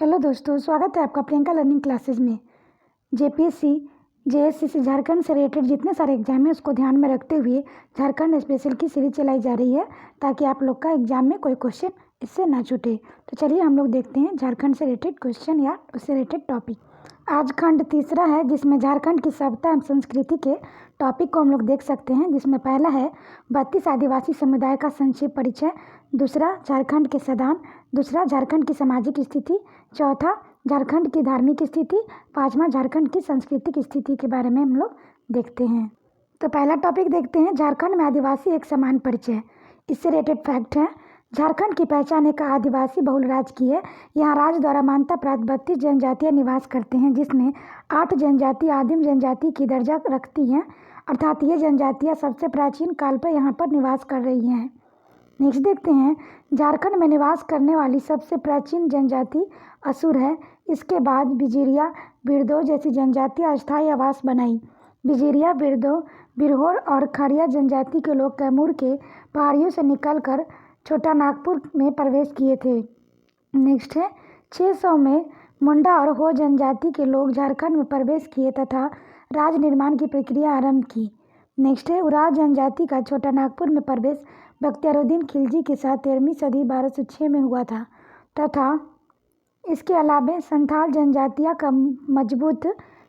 Hello दोस्तों, स्वागत है आपका प्रियंका लर्निंग क्लासेस में। जेपीएससी जेएससीसी झारखंड से रिलेटेड जितने सारे एग्जाम हैं उसको ध्यान में रखते हुए झारखंड स्पेशल की सीरीज चलाई जा रही है ताकि आप लोग का एग्जाम में कोई क्वेश्चन इससे ना छूटे। तो चलिए हम लोग देखते हैं झारखंड से रिलेटेड क्वेश्चन या उससे रिलेटेड टॉपिक। आज खंड तीसरा है जिसमें झारखंड की सभ्यता एवं संस्कृति के टॉपिक को हम लोग देख सकते हैं, जिसमें पहला है 32 आदिवासी समुदाय का संक्षिप्त परिचय, दूसरा झारखंड के सदान, दूसरा झारखंड की सामाजिक स्थिति, चौथा झारखंड की धार्मिक स्थिति, पांचवा झारखंड की सांस्कृतिक स्थिति के बारे में हम लोग देखते हैं। तो पहला टॉपिक देखते हैं, झारखंड में आदिवासी एक समान परिचय। इससे रिलेटेड फैक्ट है, झारखंड की पहचान एक आदिवासी बहुल राज्य की है। यहाँ राज्य द्वारा मान्यता प्राप्त 32 जनजातियाँ निवास करते हैं, जिसमें 8 जनजाति आदिम जनजाति की दर्जा रखती हैं, अर्थात ये जनजातियाँ सबसे प्राचीन काल पर यहाँ पर निवास कर रही हैं। नेक्स्ट देखते हैं, झारखंड में निवास करने वाली सबसे प्राचीन जनजाति असुर है। इसके बाद बिजेरिया, बिरदो जैसी जनजातियाँ अस्थायी आवास बनाई। बिजेरिया, बिरदो, बिरहोर और खड़िया जनजाति के लोग कैमूर के पहाड़ियों से निकलकर छोटा नागपुर में प्रवेश किए थे। नेक्स्ट है, 600 में मुंडा और हो जनजाति के लोग झारखंड में प्रवेश किए तथा राज निर्माण की प्रक्रिया आरंभ की। नेक्स्ट है, उराव जनजाति का छोटा नागपुर में प्रवेश बख्तियारुद्दीन खिलजी के साथ 13वीं सदी 1206 में हुआ था तथा इसके अलावा संथाल जनजातियाँ का मजबूत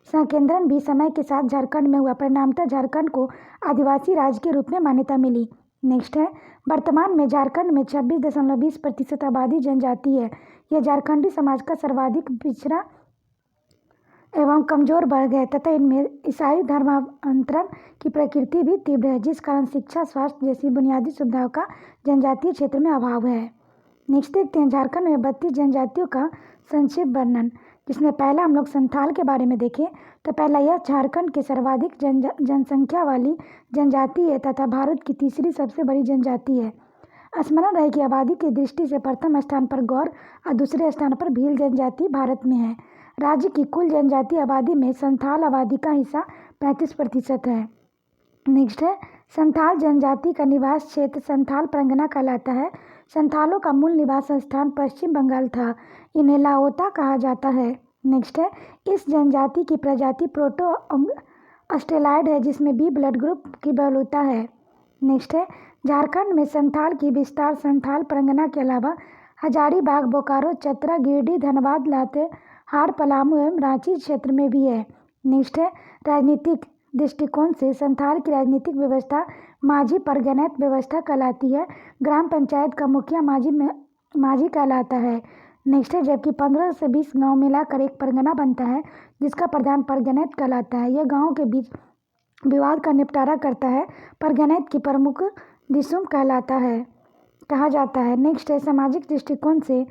संकेंद्रण भी समय के साथ झारखंड में हुआ। परिणामतः झारखंड को आदिवासी राज्य के रूप में मान्यता मिली। नेक्स्ट है, वर्तमान में झारखंड में 26.20% आबादी जनजाति है। यह झारखंडी समाज का सर्वाधिक पिछड़ा एवं कमजोर वर्ग है तथा इनमें ईसाई धर्मांतरण की प्रकृति भी तीव्र है, जिस कारण शिक्षा, स्वास्थ्य जैसी बुनियादी सुविधाओं का जनजातीय क्षेत्र में अभाव है। नेक्स्ट देखते हैं, झारखंड में 32 जनजातियों का संक्षिप्त वर्णन, जिसमें पहला हम लोग संथाल के बारे में देखें तो पहला यह झारखंड के सर्वाधिक जनसंख्या वाली जनजाति है तथा भारत की तीसरी सबसे बड़ी जनजाति है। स्मरण रहे कि आबादी की दृष्टि से प्रथम स्थान पर गौर और दूसरे स्थान पर भील जनजाति भारत में है। राज्य की कुल जनजाति आबादी में संथाल आबादी का हिस्सा 35% है। नेक्स्ट है, संथाल जनजाति का निवास क्षेत्र संथाल परगना कहलाता है। संथालों का मूल निवास स्थान पश्चिम बंगाल था। इन्हें लाओता कहा जाता है। नेक्स्ट है, इस जनजाति की प्रजाति प्रोटो ऑस्ट्रेलॉइड है, जिसमें बी ब्लड ग्रुप की बहुलता है। नेक्स्ट है, झारखंड में संथाल की विस्तार संथाल परगना के अलावा हजारीबाग, बोकारो, चतरा, गिरिडीह, धनबाद, लातेहार, पलामू एवं रांची क्षेत्र में भी है। नेक्स्ट है, राजनीतिक दृष्टिकोण से संथाल की राजनीतिक व्यवस्था माझी परगनैत व्यवस्था कहलाती है। ग्राम पंचायत का मुखिया माझी कहलाता है। नेक्स्ट है, जबकि 15 से 20 गांव मिलाकर एक परगना बनता है, जिसका प्रधान परगनैत कहलाता है। यह गाँव के बीच विवाद का निपटारा करता है। परगनैत की प्रमुख दिसुम कहा जाता है। नेक्स्ट है, सामाजिक दृष्टिकोण से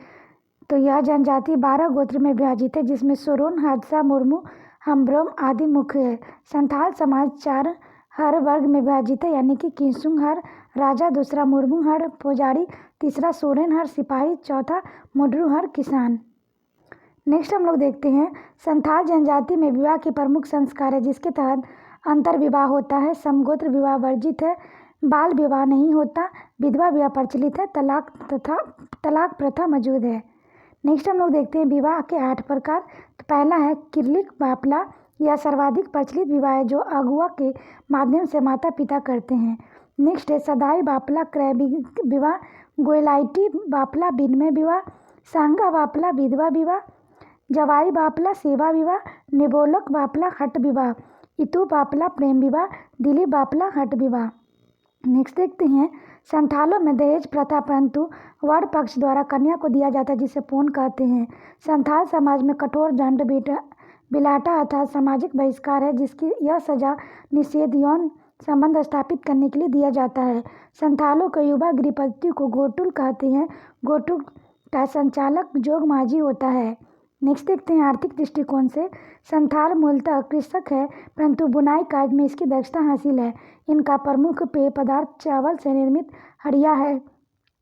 तो यह जनजाति 12 गोत्र में विभाजित है, जिसमें सोरोन, हादसा, मुर्मू, हम्ब्रोम आदि मुख्य है। संथाल समाज 4 हर वर्ग में विभाजित है, यानी कि किंसुंग हर राजा, दूसरा मुर्मू हर पुजारी, तीसरा सोरेन हर सिपाही, चौथा मुड्रू हर किसान। नेक्स्ट हम लोग देखते हैं, संथाल जनजाति में विवाह के प्रमुख संस्कार है, जिसके तहत अंतर विवाह होता है, समगोत्र विवाह वर्जित है, बाल विवाह नहीं होता, विधवा विवाह प्रचलित है, तलाक प्रथा मौजूद है। नेक्स्ट हम लोग देखते हैं विवाह के 8 प्रकार। तो पहला है किरलिक बापला, यह सर्वाधिक प्रचलित विवाह है जो अगुआ के माध्यम से माता पिता करते हैं। नेक्स्ट है सदाई बापला, क्रय विवाह, गोयलाइटी बापला, विनिमय विवाह, सांगा बापला, विधवा विवाह, जवाई बापला, सेवा विवाह, निबोलक बापला, हट विवाह, इतू बापला, प्रेम विवाह, दिली बापला, हट विवाह। नेक्स्ट देखते हैं, संथालों में दहेज प्रथा परंतु वर पक्ष द्वारा कन्या को दिया जाता है, जिसे पौन कहते हैं। संथाल समाज में कठोर दंड बिलाटा अर्थात सामाजिक बहिष्कार है, जिसकी यह सजा निषेध यौन संबंध स्थापित करने के लिए दिया जाता है। संथालों के युवा गृहपति को गोटुल कहते हैं। गोटुल का संचालक जोग माझी होता है। नेक्स्ट देखते हैं, आर्थिक दृष्टिकोण से संथाल मूलतः कृषक है, परंतु बुनाई कार्य में इसकी दक्षता हासिल है। इनका प्रमुख पेय पदार्थ चावल से निर्मित हड़िया है।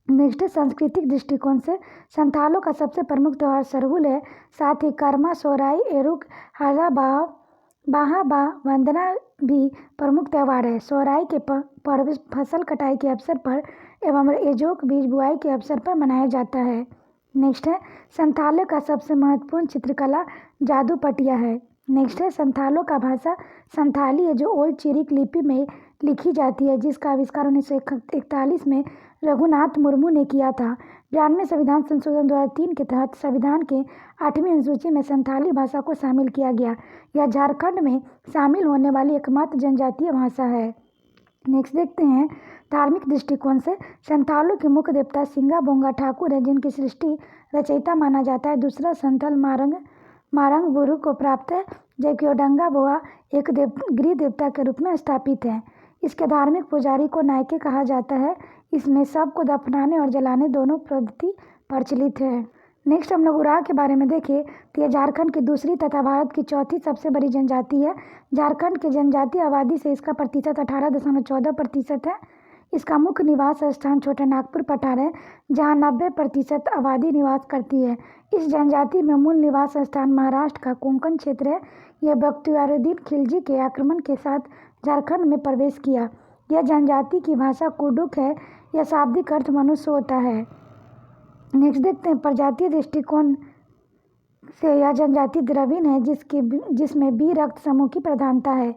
नेक्स्ट सांस्कृतिक दृष्टिकोण से संथालों का सबसे प्रमुख त्यौहार सरहुल है, साथ ही कर्मा, सोराई, एरुक, हरा बाहा वंदना भी प्रमुख त्यौहार है। सोराई के पर्व फसल कटाई के अवसर पर एवं एजोक बीज बुआई के अवसर पर मनाया जाता है। नेक्स्ट है संथालों का सबसे महत्वपूर्ण चित्रकला जादू पटिया है। नेक्स्ट है संथालों का भाषा संथाली है जो ओल्ड चिरिक लिपि में लिखी जाती है, जिसका आविष्कार 1941 में रघुनाथ मुर्मू ने किया था। 92वें संविधान संशोधन 2003 के तहत संविधान के 8वीं अनुसूची में संथाली भाषा को शामिल किया गया। यह झारखंड में शामिल होने वाली एकमात्र जनजातीय भाषा है। नेक्स्ट देखते हैं धार्मिक दृष्टिकोण से संथालों के मुख्य देवता सिंगा बोंगा ठाकुर है, जिनकी सृष्टि रचयिता माना जाता है। दूसरा संथाल मारंग बुरु को प्राप्त है, जबकि ओडंगा बोआ एक गृह देवता के रूप में स्थापित है। इसके धार्मिक पुजारी को नायके कहा जाता है। इसमें शव को दफनाने और जलाने दोनों पद्धति प्रचलित है। नेक्स्ट हम लोग उराव के बारे में देखें तो यह झारखंड की दूसरी तथा भारत की चौथी सबसे बड़ी जनजाति है। झारखंड के जनजातीय आबादी से इसका प्रतिशत 18.14% है। इसका मुख्य निवास स्थान छोटा नागपुर पठार है, जहां 90% आबादी निवास करती है। इस जनजाति में मूल निवास स्थान महाराष्ट्र का कोंकण क्षेत्र है। यह बख्तियारुद्दीन खिलजी के आक्रमण के साथ झारखंड में प्रवेश किया। यह जनजाति की भाषा कुडुक है। यह शाब्दिक अर्थ मनुष्य होता है। नेक्स्ट देखते हैं प्रजातीय दृष्टिकोण से यह जनजाति द्रविड़ है, जिसमें बी रक्त समूह की प्रधानता है।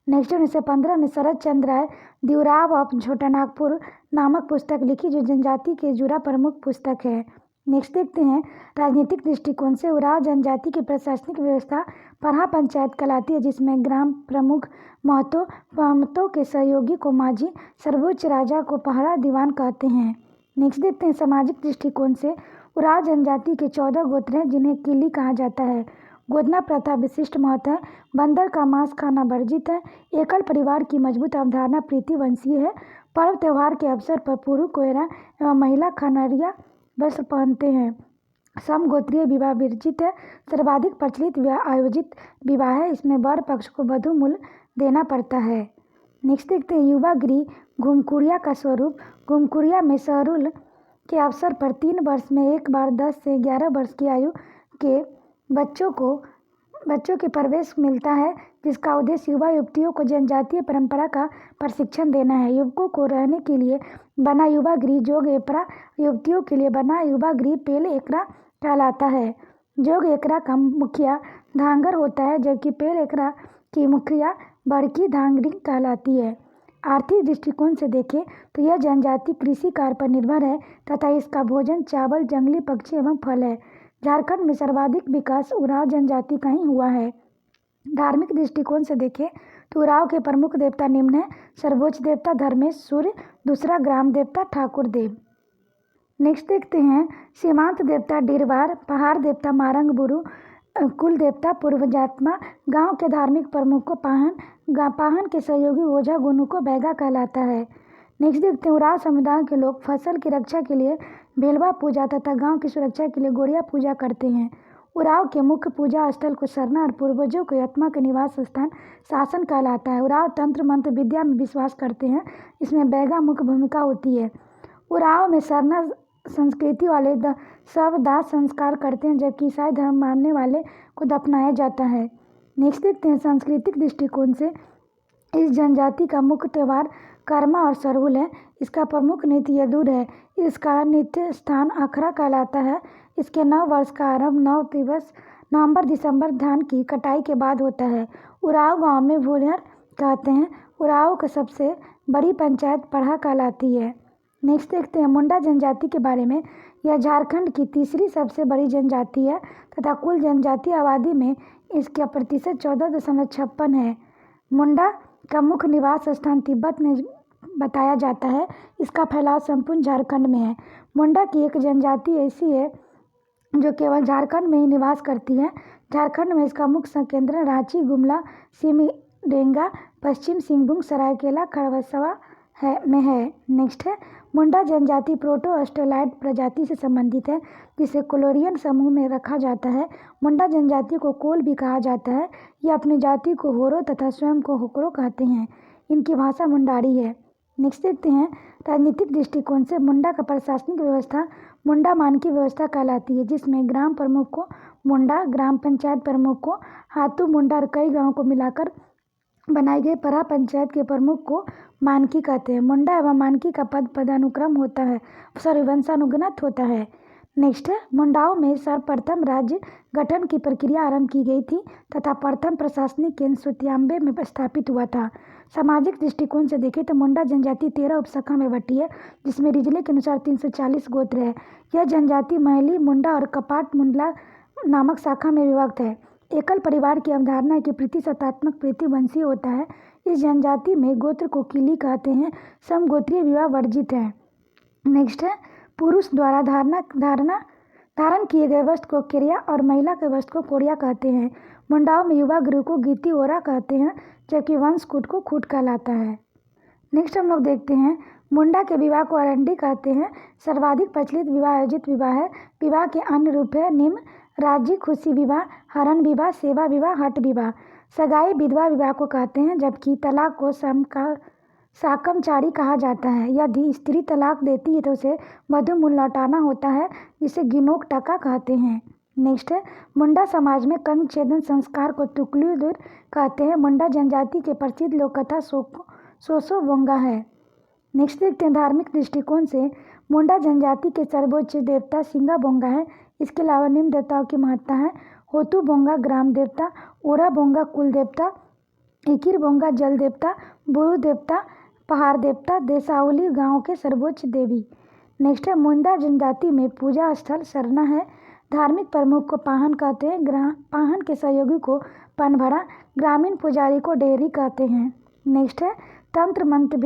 नेक्स्ट 1915 में शरद चंद्र राय द उराव ऑफ छोटा नागपुर नामक पुस्तक लिखी, जो जनजाति के जुड़ा प्रमुख पुस्तक है। नेक्स्ट देखते हैं राजनीतिक दृष्टिकोण से उराव जनजाति की प्रशासनिक व्यवस्था पढ़ा पंचायत कहलाती है, जिसमें ग्राम प्रमुख महतों के सहयोगी को माझी, सर्वोच्च राजा को पहरा दीवान कहते हैं। नेक्स्ट देखते हैं सामाजिक दृष्टिकोण से उराव जनजाति के 14 गोत्र हैं, जिन्हें किली कहा जाता है। गोदना प्रथा विशिष्ट महत्व है। बंदर का मांस खाना वर्जित है। एकल परिवार की मजबूत अवधारणा प्रीतिवंशीय है। पर्व त्यौहार के अवसर पर पुरुष कोयरा एवं महिला खनरिया वस्त्र पहनते हैं। समगोत्रीय विवाह वर्जित है। सर्वाधिक प्रचलित आयोजित विवाह है। इसमें वर पक्ष को वधु मूल्य देना पड़ता है। नेक्स्ट देखते हैं युवा गृह घुमकुरिया का स्वरूप। घुमकुरिया में सहरुल के अवसर पर 3 वर्ष में एक बार 10 से 11 वर्ष की आयु के बच्चों के प्रवेश मिलता है, जिसका उद्देश्य युवा युवतियों को जनजातीय परंपरा का प्रशिक्षण देना है। युवकों को रहने के लिए बना युवा गृह जोग एकरा, युवतियों के लिए बना युवा गृह पेल एकरा कहलाता है। जोग एकरा का मुखिया धांगर होता है, जबकि पेल एकरा की मुखिया बड़की धांगरी कहलाती है। आर्थिक दृष्टिकोण से देखें तो यह जनजाति कृषि कार्य पर निर्भर है तथा इसका भोजन चावल, जंगली पक्षी एवं फल है। झारखंड में सर्वाधिक विकास उराव जनजाति का ही हुआ है। धार्मिक दृष्टिकोण से देखें तो उराव के प्रमुख देवता निम्न है। सर्वोच्च देवता धर्मेश सूर्य, दूसरा ग्राम देवता ठाकुर देव। नेक्स्ट देखते हैं सीमांत देवता डिरवार, पहाड़ देवता मारंग बुरु, कुल देवता पूर्वजात्मा, गांव के धार्मिक प्रमुख को पाहन के सहयोगी ओझा गुनु को बैगा कहलाता है। नेक्स्ट देखते हैं उराव समुदाय के लोग फसल की रक्षा के लिए भेलवा पूजा तथा गांव की सुरक्षा के लिए गोड़िया पूजा करते हैं। उराव के मुख्य पूजा स्थल को सरना और पूर्वजों के आत्मा के निवास स्थान शासन कहलाता है। उराव तंत्र मंत्र विद्या में विश्वास करते हैं। इसमें बैगा मुख्य भूमिका होती है। उराव में सरना संस्कृति वाले सब दाह संस्कार करते हैं, जबकि ईसाई धर्म मानने वाले को दफनाया जाता है। नेक्स्ट देखते हैं सांस्कृतिक दृष्टिकोण से इस जनजाति का मुख्य त्यौहार कर्मा और सरहुल है। इसका प्रमुख नृत्य यदुर है। इसका नृत्य स्थान अखरा कहलाता है। इसके 9 वर्ष का आरंभ 9 दिवस नवंबर-दिसंबर धान की कटाई के बाद होता है। उराव गांव में भूरिहर कहते हैं। उराव का सबसे बड़ी पंचायत पढ़ा कहलाती है। नेक्स्ट देखते हैं मुंडा जनजाति के बारे में। यह झारखंड की तीसरी सबसे बड़ी जनजाति है तथा कुल जनजातीय आबादी में इसका प्रतिशत 14.56 है। मुंडा का मुख्य निवास स्थान तिब्बत में बताया जाता है। इसका फैलाव संपूर्ण झारखंड में है। मुंडा की एक जनजाति ऐसी है जो केवल झारखंड में ही निवास करती है। झारखंड में इसका मुख्य केंद्र रांची, गुमला, सिमडेगा, पश्चिम सिंहभूम, सरायकेला, खरवसवा में है। नेक्स्ट है मुंडा जनजाति प्रोटो ऑस्ट्रेलॉइड प्रजाति से संबंधित है, जिसे कोलोरियन समूह में रखा जाता है। मुंडा जनजाति को कोल भी कहा जाता है। यह अपनी जाति को होरो तथा स्वयं को होकरो कहते हैं। इनकी भाषा मुंडारी है। नेक्स्ट देखते हैं राजनीतिक दृष्टिकोण से मुंडा का प्रशासनिक व्यवस्था मुंडा मानकी व्यवस्था कहलाती है, जिसमें ग्राम प्रमुख को मुंडा, ग्राम पंचायत प्रमुख को हाथू मुंडा और कई गाँव को मिलाकर बनाई गई परा पंचायत के प्रमुख को मानकी कहते हैं। मुंडा एवं मानकी का पदानुक्रम होता है, वंशानुगत होता है। नेक्स्ट है, मुंडाओं में सर्वप्रथम राज्य गठन की प्रक्रिया आरंभ की गई थी तथा प्रथम प्रशासनिक केंद्र सुत्याम्बे में स्थापित हुआ था। सामाजिक दृष्टिकोण से देखें तो मुंडा जनजाति 13 उपशाखा में बटी है, जिसमें रिजले के अनुसार 340 गोत्र है। यह जनजाति महली, मुंडा और कपाट मुंडला नामक शाखा में विभक्त है। एकल परिवार की अवधारणा है कि प्रतिशतात्मक प्रतिवंशीय होता है। इस जनजाति में गोत्र को किली कहते हैं। समगोत्रीय विवाह वर्जित है। नेक्स्ट है, पुरुष द्वारा धारण किए गए वस्त्र को किरिया और महिला के वस्त्र को कोरिया कहते हैं। मुंडाओं में युवा गृह को गीति ओरा कहते हैं, जबकि वंश कूट को खूट कहलाता है। नेक्स्ट हम लोग देखते हैं, मुंडा के विवाह को अरंडी कहते हैं। सर्वाधिक प्रचलित विवाह आयोजित विवाह है। विवाह के अन्य रूप है निम्न: राजी खुशी विवाह, हरण विवाह, सेवा विवाह, हट विवाह। सगाई विधवा विवाह को कहते हैं, जबकि तलाक को साकमचारी कहा जाता है। यदि स्त्री तलाक देती है तो उसे वधू मूल लौटाना होता है, जिसे गिनोक टका कहते हैं। नेक्स्ट है, मुंडा समाज में कंग छेदन संस्कार को तुकलुदुर कहते हैं। मुंडा जनजाति के प्रसिद्ध लोक कथा सोसो बोंगा है। नेक्स्ट देखते हैं, धार्मिक दृष्टिकोण से मुंडा जनजाति के सर्वोच्च देवता सिंगा बोंगा है। इसके अलावा निम्न देवताओं की महत्ता है: होतु बोंगा ग्राम देवता, ओरा बोंगा कुल देवता, इकिर बोंगा जल देवता, बुरु देवता पहाड़ देवता, देसावली गांव के सर्वोच्च देवी। नेक्स्ट है, मुंडा जनजाति में पूजा स्थल सरना है। धार्मिक प्रमुख को पाहन कहते हैं। पाहन के सहयोगी को पनभरा, ग्रामीण पुजारी को डेहरी कहते हैं। नेक्स्ट है, तंत्र मंत्र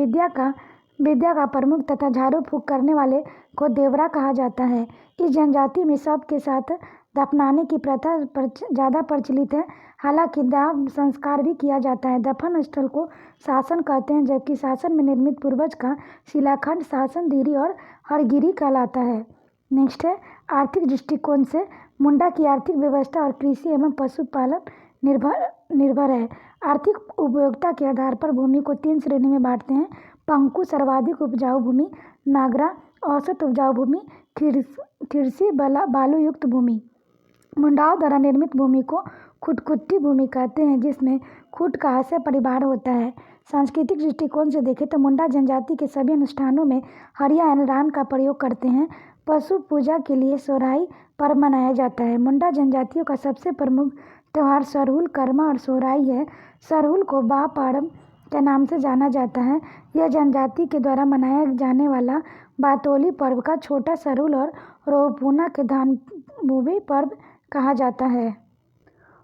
विद्या का प्रमुख तथा झाड़ू फूंक करने वाले को देवरा कहा जाता है। इस जनजाति में शव के साथ दफनाने की प्रथा ज़्यादा प्रचलित है। हालांकि दाह संस्कार भी किया जाता है। दफन स्थल को शासन कहते हैं, जबकि शासन में निर्मित पूर्वज का शिलाखंड शासन दीरी और हरगिरी कहलाता है। नेक्स्ट है, आर्थिक दृष्टिकोण से मुंडा की आर्थिक व्यवस्था और कृषि एवं पशुपालन निर्भर है। आर्थिक उपयोगिता के आधार पर भूमि को 3 श्रेणी में बांटते हैं: पंकु सर्वाधिक उपजाऊ भूमि, नागरा औसत उपजाऊ भूमि, खिरसी बालू युक्त भूमि। मुंडाओं द्वारा निर्मित भूमि को खुटकुट्टी भूमि कहते हैं, जिसमें खुट का आशय परिवार होता है। सांस्कृतिक दृष्टिकोण से देखें तो मुंडा जनजाति के सभी अनुष्ठानों में हरिया यानी रान का प्रयोग करते हैं। पशु पूजा के लिए सोहराई पर्व मनाया जाता है। मुंडा जनजातियों का सबसे प्रमुख त्यौहार सरहुल, कर्मा और सोहराई है। सरहुल को बा पाड़म के नाम से जाना जाता है। यह जनजाति के द्वारा मनाया जाने वाला बातोली पर्व का छोटा सरहुल और रोहपूना के धान भूमि पर्व कहा जाता है।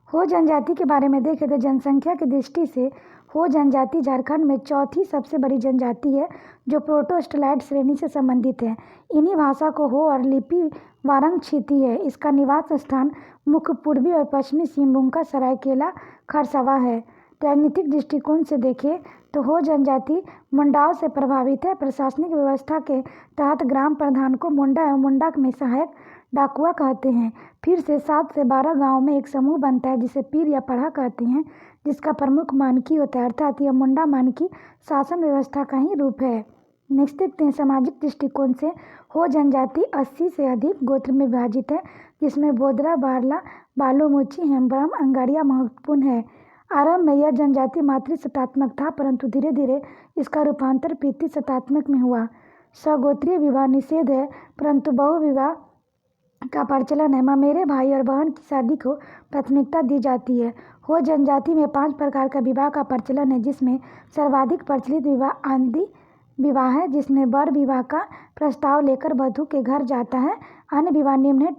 हो जनजाति के बारे में देखें तो जनसंख्या की दृष्टि से हो जनजाति झारखंड में चौथी सबसे बड़ी जनजाति है, जो प्रोटो-स्टैलाइड श्रेणी से संबंधित है। इन्हीं भाषा को हो और लिपि वारंग क्षिति है। इसका निवास स्थान मुख्य पूर्वी और पश्चिमी सिंहभूम का सरायकेला खरसावा है। राजनीतिक दृष्टिकोण से देखें तो हो जनजाति मुंडाओं से प्रभावित है। प्रशासनिक व्यवस्था के तहत ग्राम प्रधान को मुंडा एवं मुंडा में सहायक डाकुआ कहते हैं। फिर से 7 से 12 गाँव में एक समूह बनता है, जिसे पीर या पढ़ा कहते हैं, जिसका प्रमुख मानकी होता है, अर्थात यह मुंडा मानकी शासन व्यवस्था का ही रूप है। नेक्स्ट देखते हैं, सामाजिक दृष्टिकोण से हो जनजाति 80 से अधिक गोत्र में विभाजित है, जिसमें बोदरा, बारला, बालूमुची, हेम्ब्रम, अंगारिया महत्वपूर्ण है। आरंभ में यह जनजाति मातृशतात्मक था, परंतु धीरे धीरे इसका रूपांतर पितृशतात्मक में हुआ। सगोत्रीय विवाह निषेध है, परंतु बहुविवाह का प्रचलन है। ममेरे भाई और बहन की शादी को प्राथमिकता दी जाती है। हो जनजाति में 5 प्रकार का विवाह का प्रचलन है, जिसमें सर्वाधिक प्रचलित विवाह आंधी विवाह है, जिसमें वर विवाह का प्रस्ताव लेकर वधू के घर जाता है। अन्य विवाह निम्न है: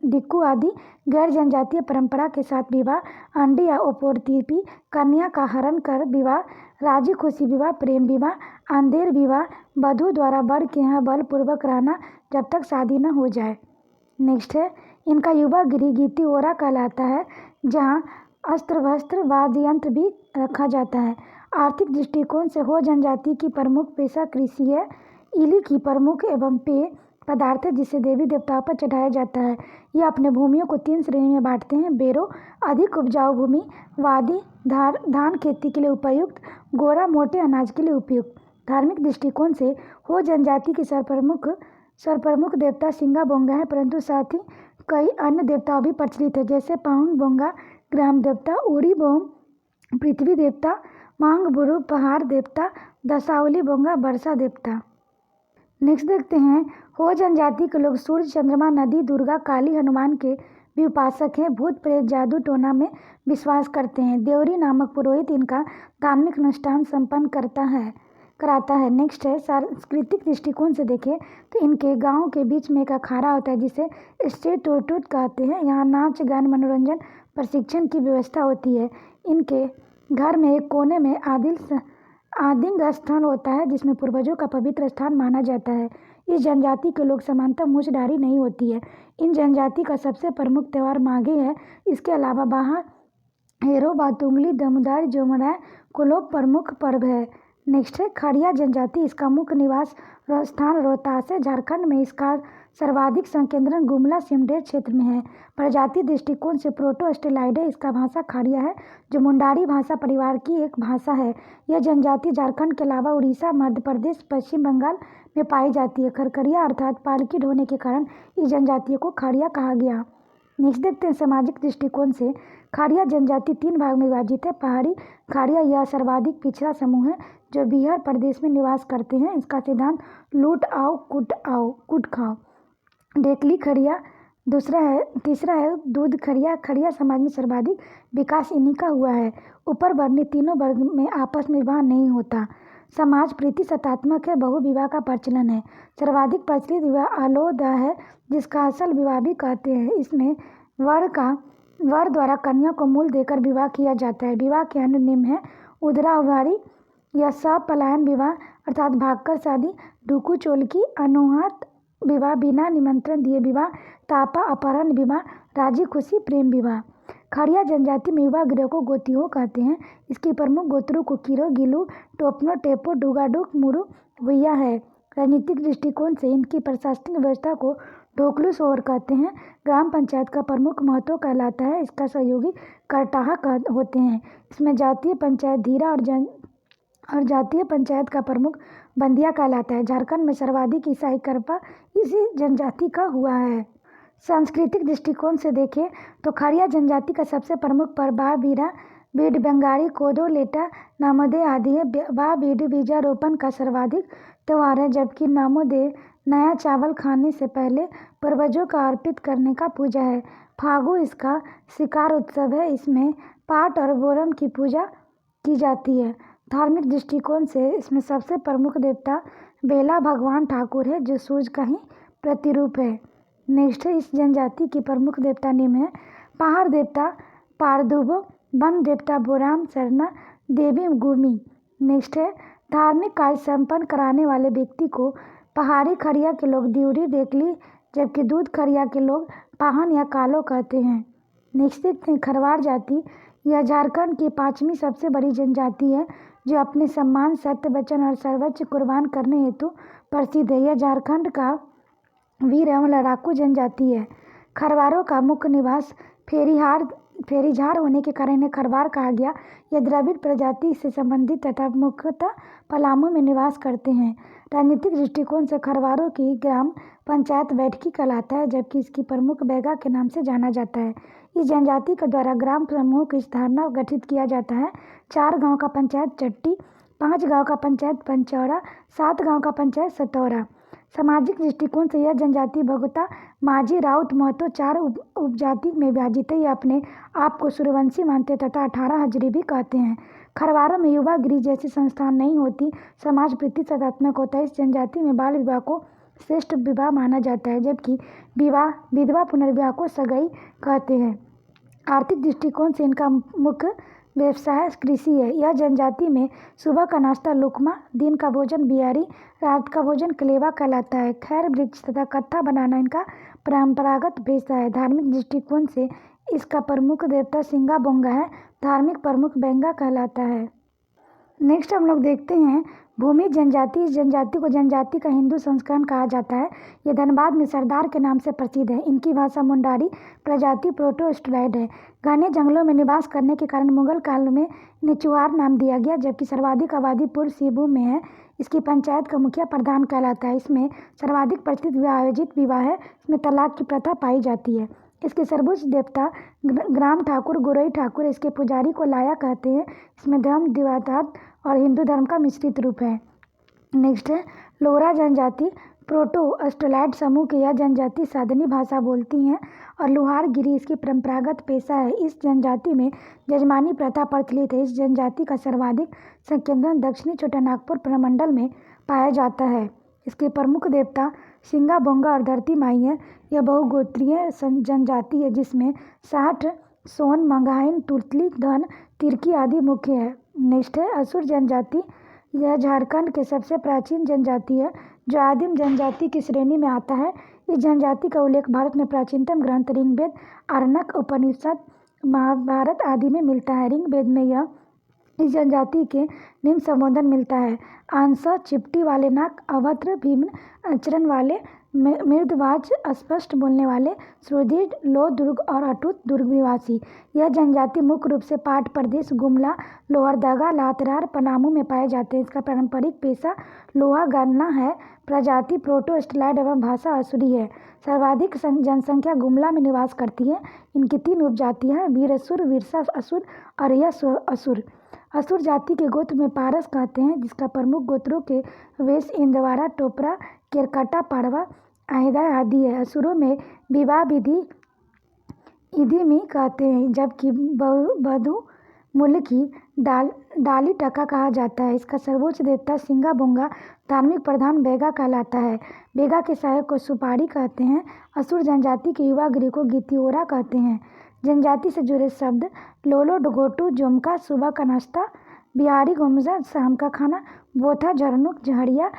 डिक्कू आदि। गैर जनजातीय परंपरा के साथ विवाह: अंडी या ओपोरतीपी, कन्या का हरण कर विवाह, राजी खुशी विवाह, प्रेम विवाह, अंधेर विवाह, वधू द्वारा वर के यहाँ बलपूर्वक रहना जब तक शादी न हो जाए। नेक्स्ट है, इनका युवा गृह गीति ओरा कहलाता है, जहाँ अस्त्र वस्त्र वाद्य यंत्र भी रखा जाता है। आर्थिक दृष्टिकोण से हो जनजाति की प्रमुख पेशा कृषि है। इली की प्रमुख एवं पेय पदार्थ है, जिसे देवी देवताओं पर चढ़ाया जाता है। यह अपने भूमियों को 3 श्रेणी में बांटते हैं: बेरो अधिक उपजाऊ भूमि, वादी धान खेती के लिए उपयुक्त, गोरा मोटे अनाज के लिए उपयुक्त। धार्मिक दृष्टिकोण से हो जनजाति के सर्वप्रमुख देवता सिंगा बोंगा है, परंतु साथ ही कई अन्य देवता भी प्रचलित है, जैसे पाउंग बोंगा ग्राम देवता, उड़ी बोंग पृथ्वी देवता, मांग बुरु पहाड़ देवता, दसावली बोंगा वर्षा देवता। नेक्स्ट देखते हैं, हो जनजाति के लोग सूर्य, चंद्रमा, नदी, दुर्गा, काली, हनुमान के भी उपासक हैं। भूत प्रेत, जादू टोना में विश्वास करते हैं। देवरी नामक पुरोहित इनका धार्मिक अनुष्ठान संपन्न कराता है। नेक्स्ट है, सांस्कृतिक दृष्टिकोण से देखें तो इनके गांव के बीच में एक अखाड़ा होता है जिसे स्टेट टूट कहते हैं। यहाँ नाच गान, मनोरंजन, प्रशिक्षण की व्यवस्था होती है। इनके घर में एक कोने में आदिंग स्थान होता है जिसमें पूर्वजों का पवित्र स्थान माना जाता है। इस जनजाति के लोग सामान्यतः मूछधारी नहीं होती है। इन जनजाति का सबसे प्रमुख त्यौहार माघी है। इसके अलावा बाहा, हेरो, बातुंगली, दमुदाई, जोमराय, कुलोब प्रमुख पर्व है। नेक्स्ट है, खड़िया जनजाति। इसका मुख्य निवास स्थान रोहतास है। झारखंड में इसका सर्वाधिक संकेंद्रण गुमला सिमडेगा क्षेत्र में है। प्रजाति दृष्टिकोण से प्रोटो स्टेलाइड है। इसका भाषा खड़िया है जो मुंडारी भाषा परिवार की एक भाषा है। यह जनजाति झारखंड के अलावा उड़ीसा, मध्य प्रदेश, पश्चिम बंगाल में पाई जाती है। खरखरिया अर्थात पालकी ढोने के कारण इस जनजाति को खड़िया कहा गया। नेक्स्ट देखते हैं, सामाजिक दृष्टिकोण से खाड़िया जनजाति 3 भाग में विभाजित है। पहाड़ी खाड़िया यह सर्वाधिक पिछड़ा समूह है जो बिहार प्रदेश में निवास करते हैं। इसका सिद्धांत लूट आओ कूट खाओ। डेकली खड़िया तीसरा है दूध खड़िया। खड़िया समाज में सर्वाधिक विकास इन्हीं का हुआ है। ऊपर वर्णित तीनों वर्ग में आपस में विवाह नहीं होता। समाज प्रीति सत्तात्मक है। बहु विवाह का प्रचलन है। सर्वाधिक प्रचलित विवाह आलोदा है जिसका असल विवाह भी कहते हैं। इसमें वर द्वारा कन्या को मूल देकर विवाह किया जाता है। विवाह के अन्य नियम है उदरा उभारी या पलायन विवाह अर्थात भागकर शादी, डुकू चोलकी, अनुहात विवाह, बिना निमंत्रण दिए विवाह, तापा अपहरण विवाह, राजी खुशी प्रेम विवाह। खड़िया जनजाति में विवाह गृह को गोतियों कहते हैं। इसकी प्रमुख गोत्रों को किरो, गिलू, टोपनो, टेपो, डुगाडुक, मुरु, भुइया है। राजनीतिक दृष्टिकोण से इनकी प्रशासनिक व्यवस्था को ढोकलू शोर कहते हैं। ग्राम पंचायत का प्रमुख महत्व कहलाता है। इसका सहयोगी करटाहा होते हैं। इसमें जातीय पंचायत धीरा और जातीय पंचायत का प्रमुख बंदिया कहलाता है। झारखंड में सर्वाधिक ईसाई करपा इसी जनजाति का हुआ है। सांस्कृतिक दृष्टिकोण से देखें तो खड़िया जनजाति का सबसे प्रमुख पर्व बा बीरा, बीड, बंगारी, कोदो, लेटा, नामोदय आदि है। बा बीड बीजारोपण का सर्वाधिक त्यौहार है जबकि नामोदय नया चावल खाने से पहले पूर्वजों का अर्पित करने का पूजा है। फागु इसका शिकार उत्सव है। इसमें पाट और बोरम की पूजा की जाती है। धार्मिक दृष्टिकोण से इसमें सबसे प्रमुख देवता बेला भगवान ठाकुर है जो सूर्य का ही प्रतिरूप है। नेक्स्ट है, इस जनजाति की प्रमुख देवता निम्न है। पहाड़ देवता पारदुबो, वन देवता बोराम, सरना देवी गुमी। नेक्स्ट है, धार्मिक कार्य संपन्न कराने वाले व्यक्ति को पहाड़ी खड़िया के लोग दिउरी देखली जबकि दूध खड़िया के लोग पाहन या कालो कहते हैं। नेक्स्ट देखते हैं, खरवार जाति। यह झारखंड की 5वीं सबसे बड़ी जनजाति है जो अपने सम्मान, सत्य वचन और सर्वोच्च कुर्बान करने हेतु प्रसिद्ध है। यह झारखंड का वीर एवं लड़ाकू जनजाति है। खरवारों का मुख्य निवास फेरीझार होने के कारण इन्हें खरवार कहा गया। यह द्रविड़ प्रजाति से संबंधित तथा मुख्यतः पलामू में निवास करते हैं। राजनीतिक दृष्टिकोण से खरवारों की ग्राम पंचायत बैठकी कहलाता है जबकि इसकी प्रमुख बैगा के नाम से जाना जाता है। इस जनजाति के द्वारा ग्राम समूह की धारणा गठित किया जाता है। 4 गांव का पंचायत चट्टी, 5 गांव का पंचायत पंचौरा, 7 गांव का पंचायत सतौरा। सामाजिक दृष्टिकोण से यह जनजाति भगोता, माझी, राउत, महतो 4 उपजाति में विभाजित है। ये अपने आप को सूर्यवंशी मानते तथा 18 हजरी भी कहते हैं। खरवारों में युवा गृह जैसी संस्थान नहीं होती। समाज प्रति सकारात्मक होता है। इस जनजाति में बाल विवाह को श्रेष्ठ विवाह माना जाता है जबकि विधवा पुनर्विवाह को सगाई कहते हैं। आर्थिक दृष्टिकोण से इनका मुख्य व्यवसाय कृषि है। यह जनजाति में सुबह का नाश्ता लुकमा, दिन का भोजन बिहारी, रात का भोजन कलेवा कहलाता है। खैर वृक्ष तथा कत्था बनाना इनका परंपरागत पेशा है। धार्मिक दृष्टिकोण से इसका प्रमुख देवता सिंगा बोंगा है। धार्मिक प्रमुख बेंगा कहलाता है। नेक्स्ट हम लोग देखते हैं भूमि जनजाति। इस जनजाति को जनजाति का हिंदू संस्करण कहा जाता है। ये धनबाद में सरदार के नाम से प्रसिद्ध है। इनकी भाषा मुंडारी प्रजाति प्रोटो स्टेलाइड है। घने जंगलों में निवास करने के कारण मुगल काल में इन्हें चुहार नाम दिया गया जबकि सर्वाधिक आबादी पूर्व सिंहभूम में है। इसकी पंचायत का मुखिया प्रधान कहलाता है। इसमें सर्वाधिक प्रचलित आयोजित विवाह है। इसमें तलाक की प्रथा पाई जाती है। इसके सर्वोच्च देवता ग्राम ठाकुर, गुरई ठाकुर। इसके पुजारी को लाया कहते हैं। इसमें धर्म द्विवाद और हिंदू धर्म का मिश्रित रूप है। नेक्स्ट है लोरा जनजाति। प्रोटो अस्ट्रोलैड समूह की यह जनजाति साधनी भाषा बोलती हैं और लुहारगिरी इसकी परंपरागत पेशा है। इस जनजाति में जजमानी प्रथा प्रचलित है। इस जनजाति का सर्वाधिक संकेंद्रण दक्षिणी छोटानागपुर प्रमंडल में पाया जाता है। इसके प्रमुख देवता सिंगा बोंगा और धरती माई है। यह बहुगोत्रीय जनजाति है जिसमें साठ, सोन, मंगाइन, तुर्तली, धन, तिर्की आदि मुख्य है। नेक्स्ट है असुर जनजाति। यह झारखंड के सबसे प्राचीन जनजाति है जो आदिम जनजाति की श्रेणी में आता है। इस जनजाति का उल्लेख भारत में प्राचीनतम ग्रंथ ऋग्वेद, आरण्यक, उपनिषद, महाभारत आदि में मिलता है। ऋग्वेद में यह इस जनजाति के निम्न संबोधन मिलता है: आंश, चिपटी वाले नाक, अभद्र भीम आचरण वाले, मृदवाच, अस्पष्ट बोलने वाले, सुदृढ़, लो दुर्ग और अटूट दुर्ग निवासी। यह जनजाति मुख्य रूप से पाट प्रदेश, गुमला, लोहरदगा, लातेहार, पलामू में पाए जाते हैं। इसका पारंपरिक पेशा लोहा गन्ना है। प्रजाति प्रोटो अस्ट्रोलैड एवं भाषा असुरी है। सर्वाधिक जनसंख्या गुमला में निवास करती है। इनकी 3 उपजातियां हैं: वीरअसुर, वीरसा असुर और यश असुर। असुर जाति के गोत्र में पारस कहते हैं, जिसका प्रमुख गोत्रों के वेश इंदवारा, टोपरा, केरकटा, पाड़वा, आहिदा आदि है। असुरों में विवाह विधि इदिमी कहते हैं, जबकि बधु मुल्की डाली टका कहा जाता है। इसका सर्वोच्च देवता सिंगा बोंगा, धार्मिक प्रधान बेगा कहलाता है। बेगा के सहायक को सुपारी कहते हैं। असुर जनजाति के युवा गृह को गितियोरा कहते हैं। जनजाति से जुड़े शब्द: लोलो, डगोटू, जोमका, सुबह का नाश्ता, बिहारी गुमजा, शाम का खाना, बोथा, झरनुक, झड़िया,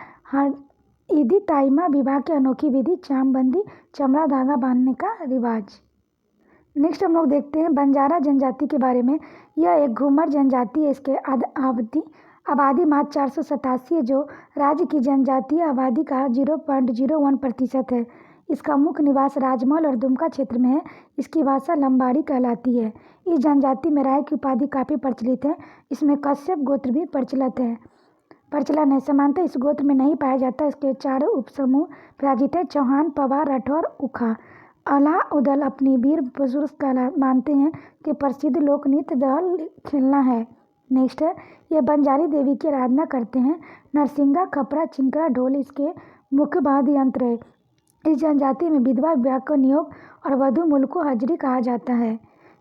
ईदी ताइमा, विवाह की अनोखी विधि, चामबंदी, चमड़ा धागा बांधने का रिवाज। नेक्स्ट हम लोग देखते हैं बंजारा जनजाति के बारे में। यह एक घूमर जनजाति है। इसके आबादी मात्र 487 है, जो राज्य की जनजातीय आबादी का 0.01% है। इसका मुख्य निवास राजमहल और दुमका क्षेत्र में है। इसकी भाषा लंबाड़ी कहलाती है। इस जनजाति में राय की उपाधि काफ़ी प्रचलित है। इसमें कश्यप गोत्र भी प्रचलन है। समानता इस गोत्र में नहीं पाया जाता। इसके 4 उपसमूह विराजित हैं: चौहान, पवार, राठौर, उखा। अला उदल अपनी वीर पुरुष का मानते हैं कि प्रसिद्ध लोक नृत्य दल खेलना है। नेक्स्ट है यह बंजारी देवी की आराधना करते हैं। नरसिंगा, खपरा, चिंकरा, ढोल इसके मुख्य वाद्य यंत्र है। इस जनजाति में विधवा विवाह को नियोग और वधु मूल को हजरी कहा जाता है।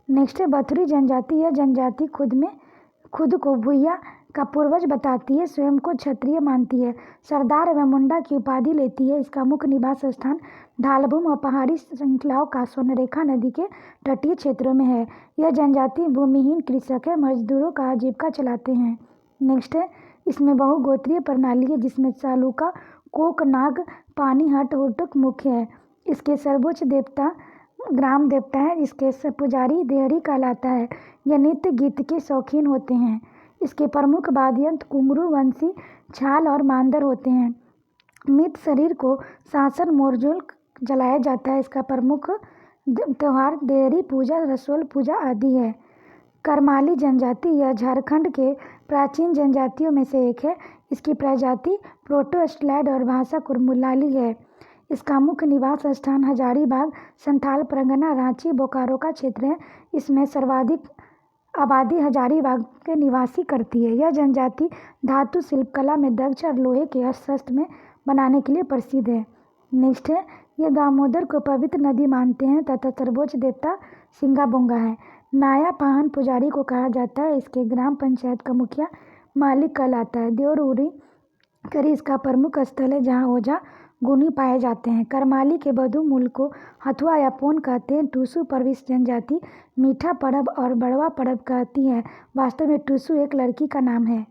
नेक्स्ट है बथुरी जनजाति। यह जनजाति खुद को भूया का पूर्वज बताती है, स्वयं को क्षत्रिय मानती है, सरदार एवं मुंडा की उपाधि लेती है। इसका मुख्य निवास स्थान ढालभूमि और पहाड़ी श्रृंखलाओं का स्वर्णरेखा नदी के तटीय क्षेत्रों में है। यह जनजाति भूमिहीन कृषक है, मजदूरों का आजीविका चलाते हैं। नेक्स्ट है इसमें बहुगोत्रीय प्रणाली है, जिसमें चालुका, कोक, नाग, पानी, हट, हुटुक मुख्य है। इसके सर्वोच्च देवता ग्राम देवता है। इसके पुजारी देहरी कहलाता है। यह नृत्य गीत के शौकीन होते हैं। इसके प्रमुख वाद्य यंत्र कुमरू, वंशी, छाल और मांदर होते हैं। मृत शरीर को सांसन मोरजोल जलाया जाता है। इसका प्रमुख त्यौहार देहरी पूजा, रसोल पूजा आदि है। करमाली जनजाति यह झारखंड के प्राचीन जनजातियों में से एक है। इसकी प्रजाति प्रोटो अस्ट्रोलैड और भाषा कुरमुलाली है। इसका मुख्य निवास स्थान हजारीबाग, संथाल परगना, रांची, बोकारो का क्षेत्र है। इसमें सर्वाधिक आबादी हजारीबाग के निवासी करती है। यह जनजाति धातु शिल्पकला में दक्ष और लोहे के शस्त्र में बनाने के लिए प्रसिद्ध है। नेक्स्ट है ये दामोदर को पवित्र नदी मानते हैं तथा सर्वोच्च देवता सिंगा बोंगा है। नाया पाहन पुजारी को कहा जाता है। इसके ग्राम पंचायत का मुखिया मालिक कहलाता है। देवरूरी करी इसका प्रमुख स्थल है, जहाँ ओझा गुनी पाए जाते हैं। करमाली के बधु मूल को हथुआ या पोन कहते हैं। टूसू परविश जनजाति मीठा परब और बड़वा परब कहती है। वास्तव में टूसू एक लड़की का नाम है।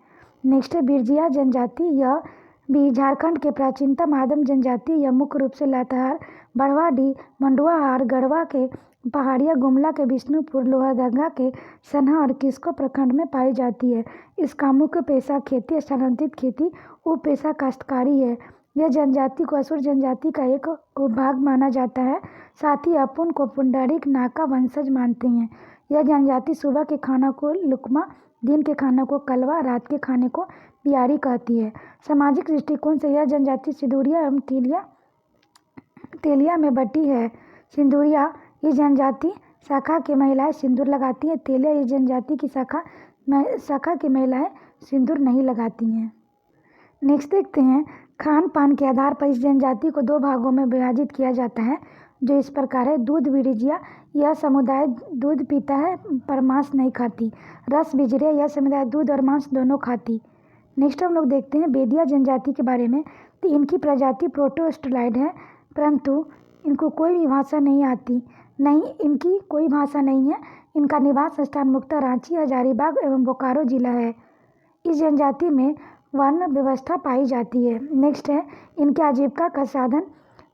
नेक्स्ट है बिरजिया जनजाति। यह भी झारखंड के प्राचीनतम आदिम जनजाति। यह मुख्य रूप से लातेहार, बड़वाडीह, मंडुआहार, गढ़वा के पहाड़िया, गुमला के विष्णुपुर, लोहरदगा के सन्हा और किस्को प्रखंड में पाई जाती है। इसका मुख्य पेशा खेती, स्थानांतरित खेती, उपपेशा काश्तकारी है। यह जनजाति को असुर जनजाति का एक उपभाग माना जाता है। साथ ही अपुन को पुंडरीक नाका वंशज मानते हैं। यह जनजाति सुबह के खाना को लुकमा, दिन के खाना को कलवा, रात के खाने को बिहारी कहती है। सामाजिक दृष्टिकोण से यह जनजाति सिंदूरिया एवं तेलिया में बटी है। सिंदूरिया इस जनजाति शाखा की महिलाएं सिंदूर लगाती हैं। तेलिया इस जनजाति की शाखा की महिलाएं सिंदूर नहीं लगाती हैं। नेक्स्ट देखते हैं खान पान के आधार पर इस जनजाति को 2 भागों में विभाजित किया जाता है, जो इस प्रकार है। दूध बिरिजिया, यह समुदाय दूध पीता है पर मांस नहीं खाती। रस बिजरिया, यह समुदाय दूध और मांस दोनों खाती। नेक्स्ट हम लोग देखते हैं बेदिया जनजाति के बारे में। तो इनकी प्रजाति प्रोटोस्टलाइड है, परंतु इनको कोई भी भाषा नहीं आती, इनकी कोई भाषा नहीं है। इनका निवास स्थान मुख्यतः रांची, हजारीबाग एवं बोकारो जिला है। इस जनजाति में वर्ण व्यवस्था पाई जाती है। नेक्स्ट है इनके आजीविका का साधन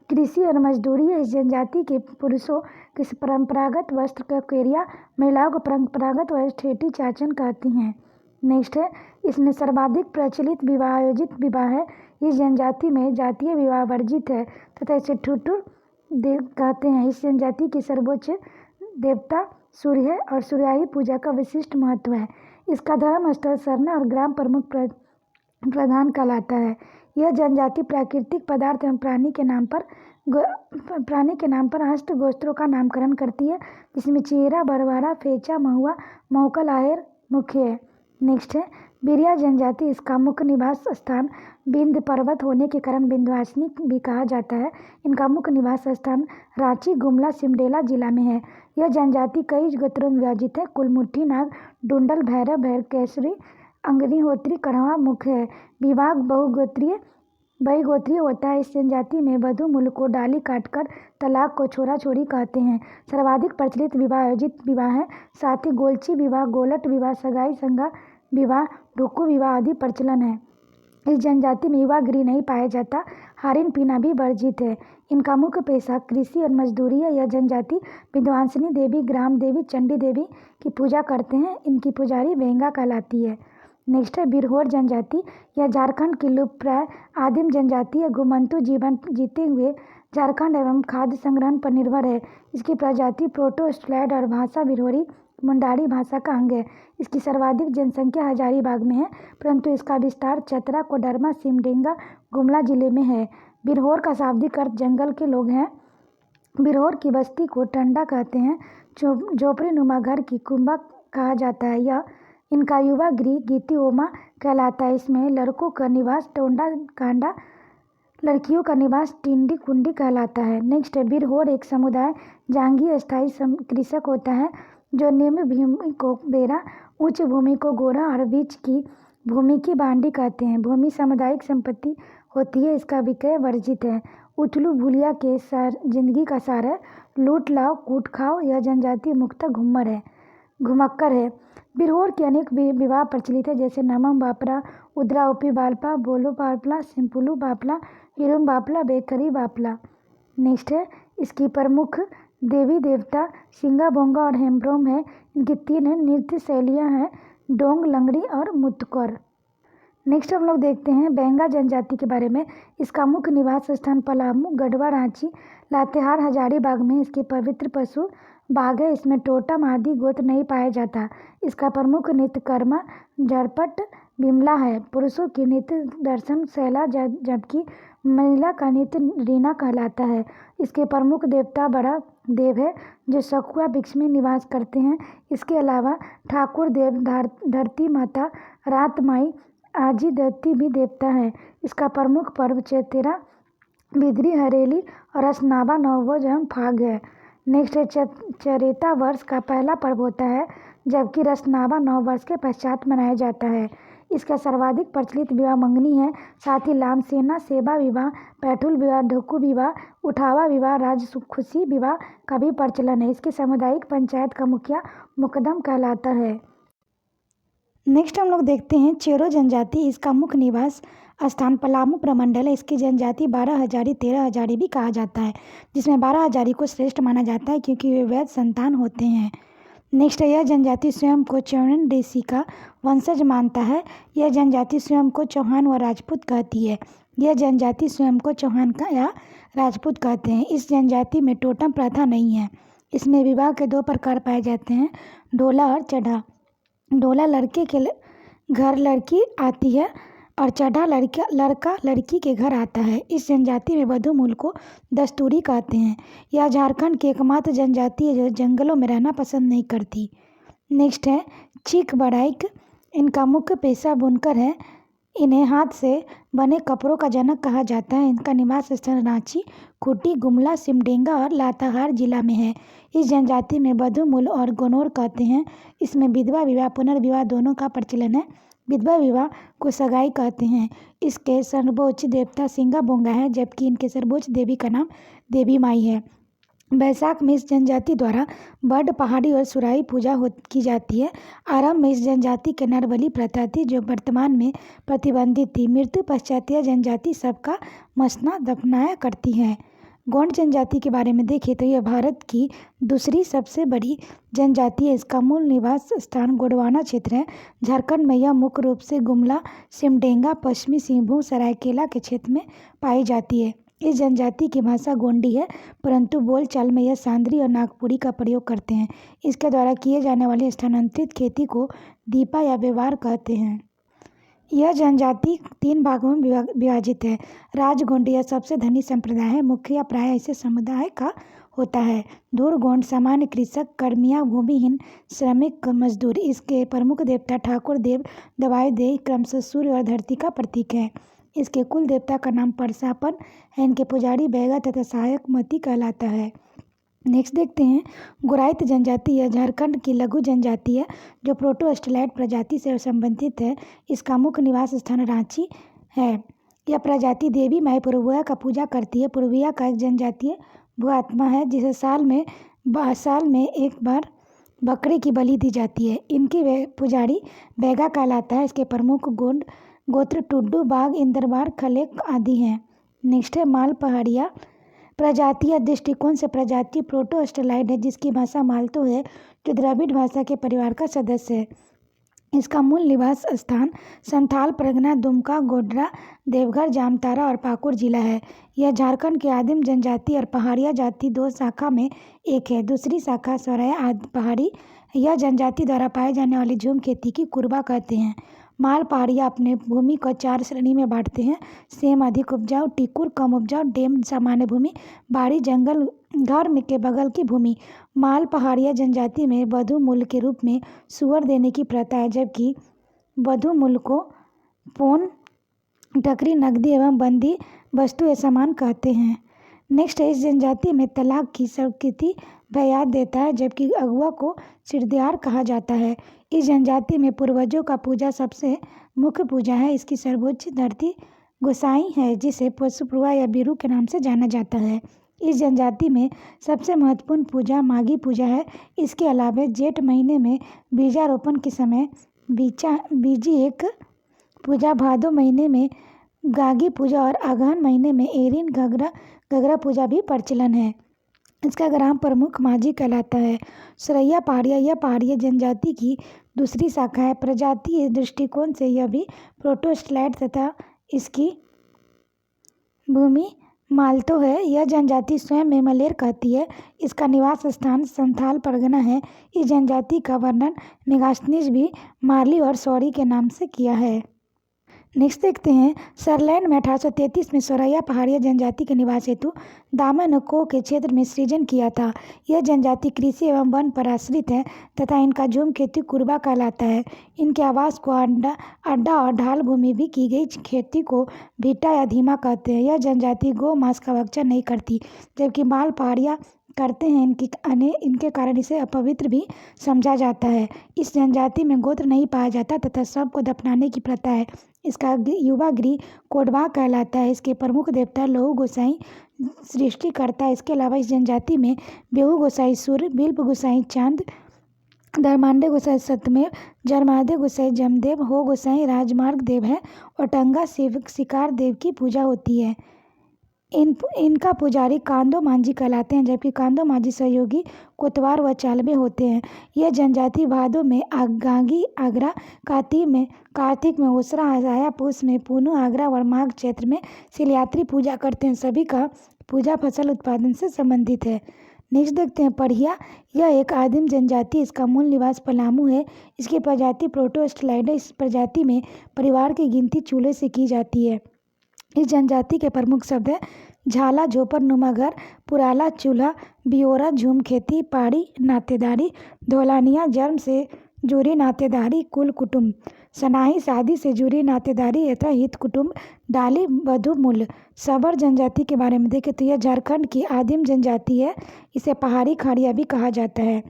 कृषि और मजदूरी है। इस जनजाति के पुरुषों के परंपरागत वस्त्र का केरिया, महिलाओं को परंपरागत वस्त्र ठेठी चाचन कहती हैं। नेक्स्ट है इसमें सर्वाधिक प्रचलित विवाह आयोजित विवाह है। इस जनजाति में जातीय विवाह वर्जित है तथा इसे ठुठुर कहते हैं। इस जनजाति की सर्वोच्च देवता सूर्य है और सूर्याही पूजा का विशिष्ट महत्व है। इसका धर्म स्थल सरना और ग्राम प्रमुख प्रधान कहलाता है। यह जनजाति प्राकृतिक पदार्थ एवं प्राणी के नाम पर हस्त गोस्त्रों का नामकरण करती है, जिसमें चेहरा, बरवारा, फेचा, महुआ, मौकल, आहेर मुख्य है। नेक्स्ट है बिरिया जनजाति। इसका मुख्य निवास स्थान विंध्य पर्वत होने के कारण विंध्यवासिनी भी कहा जाता है। इनका मुख्य निवास स्थान रांची, गुमला, सिमडेगा जिला में है। यह जनजाति कई गोत्रों में विभाजित है। कुलमुठी, नाग, डुंडल, भैरव, भैरकेसरी, अग्निहोत्री, कढ़वा मुख्य है। विवाह बहुगोत्रीय होता है। इस जनजाति में वधू मूल को डाली काटकर तलाक को छोरा छोरी कहते हैं। सर्वाधिक प्रचलित विवाह आयोजित विवाह है। साथ ही गोलची विवाह, गोलट विवाह, सगाई संगा विवाह, ढुकू विवाह आदि प्रचलन है। इस जनजाति में युवा गृह नहीं पाया जाता। हारिन पीना भी वर्जित है। इनका मुख्य पेशा कृषि और मजदूरी है। यह जनजाति विंध्यवासिनी देवी, ग्राम देवी, चंडी देवी की पूजा करते हैं। इनकी पुजारी वेंगा कहलाती है। नेक्स्ट है बिरहोर जनजाति। यह झारखंड की लुप्तप्राय आदिम जनजाति है। घुमंतु जीवन जीते हुए झारखंड एवं खाद्य संग्रहण पर निर्भर है। इसकी प्रजाति प्रोटोस्टलाइड और भाषा बिरहोरी मुंडारी भाषा का अंग है। इसकी सर्वाधिक जनसंख्या हजारीबाग में है, परंतु इसका विस्तार चतरा, कोडरमा, सिमडेगा, गुमला जिले में है। बिरहोर का शाब्दिक अर्थ जंगल के लोग हैं। बिरहोर की बस्ती को टंडा कहते हैं। झोपड़ी नुमा घर की कुंभा कहा जाता है। यह इनका युवा गृह गीतिओमा कहलाता है। इसमें लड़कों का निवास टोंडा कांडा, लड़कियों का निवास टिंडी कुंडी कहलाता है। नेक्स्ट है बिरहोर एक समुदाय जांगी अस्थायी कृषक होता है, जो निम्न भूमि को बेरा, उच्च भूमि को गोरा और बीच की भूमि की बांडी कहते हैं। भूमि सामुदायिक संपत्ति होती है। इसका विक्रय वर्जित है। उठलू भूलिया के जिंदगी का सार है। लूट लाओ कूट खाओ। यह जनजाति मुख्यतः घुमक्कर है। बिरहोर के अनेक विवाह प्रचलित है, जैसे नमम बापरा, उद्रा उपी बापला, बोलो बापला, सिंपुलू बापला, हिरुम बापला, बेकरी बापला। नेक्स्ट है इसकी प्रमुख देवी देवता सिंगा बोंगा और हेम्ब्रोम है। इनकी 3 नृत्य शैलियाँ हैं, डोंग, लंगड़ी और मुतकर। नेक्स्ट हम लोग देखते हैं बेंगा जनजाति के बारे में। इसका मुख्य निवास स्थान पलामू, गढ़वा, रांची, लातेहार, हजारीबाग में। इसके पवित्र पशु बाघ है। इसमें टोटम आदि गोत्र नहीं पाया जाता। इसका प्रमुख नृत्य कर्मा, झरपट, बिमला है। पुरुषों की नृत्य दर्शन शैला, जबकि महिला का नृत्य रीना कहलाता है। इसके प्रमुख देवता बड़ा देव है, जो सखुआ वृक्ष में निवास करते हैं। इसके अलावा ठाकुर देव, धरती माता, रात माई, आजी देवती भी देवता है। इसका प्रमुख पर्व चेतेरा, बिदरी, हरेली और असनाबा नवरोज एवं फाग है। नेक्स्ट है चरेता वर्ष का पहला पर्व होता है, जबकि रसनाबा 9 वर्ष के पश्चात मनाया जाता है। इसका सर्वाधिक प्रचलित विवाह मंगनी है। साथ ही लामसेना, सेबा विवाह, पैठुल विवाह, ढोकू विवाह, उठावा विवाह, राजखुशी विवाह का भी प्रचलन है। इसके सामुदायिक पंचायत का मुखिया मुकदम कहलाता है। नेक्स्ट हम लोग देखते हैं चेरो जनजाति। इसका मुख्य निवास स्थान पलामू प्रमंडल है। इसकी जनजाति 12 हजारी, 13 हजारी भी कहा जाता है, जिसमें 12 हजारी को श्रेष्ठ माना जाता है क्योंकि वे वैध संतान होते हैं। नेक्स्ट यह जनजाति स्वयं को चौहान देशी का वंशज मानता है। यह जनजाति स्वयं को चौहान व राजपूत कहती है। यह जनजाति स्वयं को चौहान का या राजपूत कहते हैं। इस जनजाति में टोटम प्रथा नहीं है। इसमें विवाह के 2 प्रकार पाए जाते हैं, डोला और चढ़ा। डोला लड़के के घर लड़की आती है और चढ़ा लड़का लड़की के घर आता है। इस जनजाति में वधू मूल को दस्तूरी कहते हैं। यह झारखंड की एकमात्र जनजाति है जो जंगलों में रहना पसंद नहीं करती। नेक्स्ट है चीक बड़ाइक। इनका मुख्य पेशा बुनकर है। इन्हें हाथ से बने कपड़ों का जनक कहा जाता है। इनका निवास स्थान रांची, खूंटी, गुमला, सिमडेगा और लातेहार जिला में है। इस जनजाति में बधू मूल और गोनोर कहते हैं। इसमें विधवा विवाह पुनर्विवाह दोनों का प्रचलन है। विधवा विवाह को सगाई कहते हैं। इसके सर्वोच्च देवता सिंगा बोंगा है, जबकि इनके सर्वोच्च देवी का नाम देवी माई है। बैसाख में इस जनजाति द्वारा बर्ड पहाड़ी और सुराही पूजा की जाती है। आरंभ में इस जनजाति के नरबलि प्रथा थी, जो वर्तमान में प्रतिबंधित थी। मृत्यु पश्चात यह जनजाति सबका मसना दफनाया करती है। गोंड जनजाति के बारे में देखें तो यह भारत की दूसरी सबसे बड़ी जनजाति है। इसका मूल निवास स्थान गोंडवाना क्षेत्र है। झारखंड में यह मुख्य रूप से गुमला, सिमडेगा, पश्चिमी सिंहभूम, सरायकेला के क्षेत्र में पाई जाती है। इस जनजाति की भाषा गोंडी है, परंतु बोलचाल में यह सांद्री और नागपुरी का प्रयोग करते हैं। इसके द्वारा किए जाने वाली स्थानांतरित खेती को दीपा या व्यवहार कहते हैं। यह जनजाति 3 भागों में विभाजित है। राजगोंड यह सबसे धनी संप्रदाय है। मुखिया प्राय ऐसे समुदाय का होता है। धूरगोंड सामान्य कृषक, कर्मिया, भूमिहीन श्रमिक मजदूर। इसके प्रमुख देवता ठाकुर देव, दवाई देव क्रमशः सूर्य और धरती का प्रतीक है। इसके कुल देवता का नाम परसापन है। इनके पुजारी बैगा तथा सहायक मती कहलाता है। नेक्स्ट देखते हैं गुराइत जनजाति। यह झारखंड की लघु जनजाति है, जो प्रोटोस्टलाइट प्रजाति से संबंधित है। इसका मुख्य निवास स्थान रांची है। यह प्रजाति देवी माई पुरवैया का पूजा करती है। पुरवैया का एक जनजातीय भूआत्मा है, जिसे साल में एक बार बकरे की बलि दी जाती है। इनकी पुजारी बैगा कहलाता है। इसके प्रमुख गोत्र टुड्डू, बाघ, इंदरबार, खलेक आदि हैं। नेक्स्ट है माल पहाड़िया। प्रजातीय दृष्टिकोण से प्रजाति प्रोटोस्टलाइड है, जिसकी भाषा मालतो है, जो द्रविड़ भाषा के परिवार का सदस्य है। इसका मूल निवास स्थान संथाल परगना, दुमका, गोड्डा, देवघर, जामताड़ा और पाकुड़ जिला है। यह झारखंड की आदिम जनजाति और पहाड़िया जाति 2 शाखा में एक है। दूसरी शाखा सौराया पहाड़ी। यह जनजाति द्वारा पाए जाने वाली झूम खेती की कुरबा कहते हैं। माल पहाड़िया अपने भूमि को 4 श्रेणी में बांटते हैं। सेम अधिक उपजाऊ, टिकुर कम उपजाऊ, डेम सामान्य भूमि, बाड़ी जंगल घर के बगल की भूमि। माल पहाड़िया जनजाति में वधू मूल के रूप में सुअर देने की प्रथा है, जबकि वधू मूल को पोन, टकरी, नकदी एवं बंदी वस्तु या सामान कहते हैं। नेक्स्ट है इस जनजाति में तलाक की स्वीकृति भयात देता है, जबकि अगुआ को सिरदियार कहा जाता है। इस जनजाति में पूर्वजों का पूजा सबसे मुख्य पूजा है। इसकी सर्वोच्च धरती गोसाई है, जिसे पशुपुरवा या बिरू के नाम से जाना जाता है। इस जनजाति में सबसे महत्वपूर्ण पूजा माघी पूजा है। इसके अलावा जेठ महीने में बीजारोपण के समय बीजी एक पूजा, भादो महीने में गागी पूजा और अगहन महीने में एरिन घगरा पूजा भी प्रचलन है। इसका ग्राम प्रमुख माझी कहलाता है। सुरैया पहाड़िया यह पहाड़िया जनजाति की दूसरी शाखा है। प्रजातीय दृष्टिकोण से यह भी प्रोटोस्टलाइट तथा इसकी भूमि मालतो है। यह जनजाति स्वयं में मलेर कहती है। इसका निवास स्थान संथाल परगना है। इस जनजाति का वर्णन मेगास्थनीज भी मार्ली और सौरी के नाम से किया है। नेक्स्ट देखते हैं सरलैंड में 1833 में सोरैया पहाड़िया जनजाति के निवास हेतु दामन और को के क्षेत्र में सृजन किया था। यह जनजाति कृषि एवं वन पर आश्रित है तथा इनका झूम खेती कुरबा कहलाता है। इनके आवास को अड्डा और ढाल भूमि भी की गई खेती को भीटा या धीमा कहते हैं। यह जनजाति गौ मांस का भक्षण नहीं करती, जबकि माल पहाड़िया करते हैं। इनके कारण इसे अपवित्र भी समझा जाता है। इस जनजाति में गोत्र नहीं पाया जाता तथा सबको दफनाने की प्रथा है। इसका युवा गृह कोडवा कहलाता है। इसके प्रमुख देवता लहू गोसाई सृष्टिकर्ता है। इसके अलावा इस जनजाति में बेहू गोसाई सूर्य, बिल्प गोसाई चांद, धर्मांडे गोसाई सतमेव, जरमादे गोसाई जमदेव, हो गोसाई राजमार्ग देव है और टंगा शिकार देव की पूजा होती है। इनका पुजारी कांदो मांझी कहलाते हैं, जबकि कांदो मांझी सहयोगी कोतवार व चालबे होते हैं। यह जनजाति भादो में गांगी आगरा, कार्तिक में उसरा आया, पूस में पूनू आगरा और माघ क्षेत्र में शिलयात्री पूजा करते हैं। सभी का पूजा फसल उत्पादन से संबंधित है। नेक्स्ट देखते हैं पढ़िया। यह एक आदिम जनजाति, इसका मूल निवास पलामू है। इसकी प्रजाति प्रोटोस्टलाइड है। इस प्रजाति में परिवार की गिनती चूल्हे से की जाती है। इस जनजाति के प्रमुख शब्द हैं झाला झोपड़ नुमा घर, पुराला चूल्हा, बियोरा झूम खेती, पाड़ी नातेदारी, धोलानिया जन्म से जुड़ी नातेदारी कुल कुटुंब, सनाही शादी से जुड़ी नातेदारी यथा हित कुटुंब, डाली वधु मूल। सबर जनजाति के बारे में देखें तो यह झारखंड की आदिम जनजाति है। इसे पहाड़ी खाड़िया भी कहा जाता है।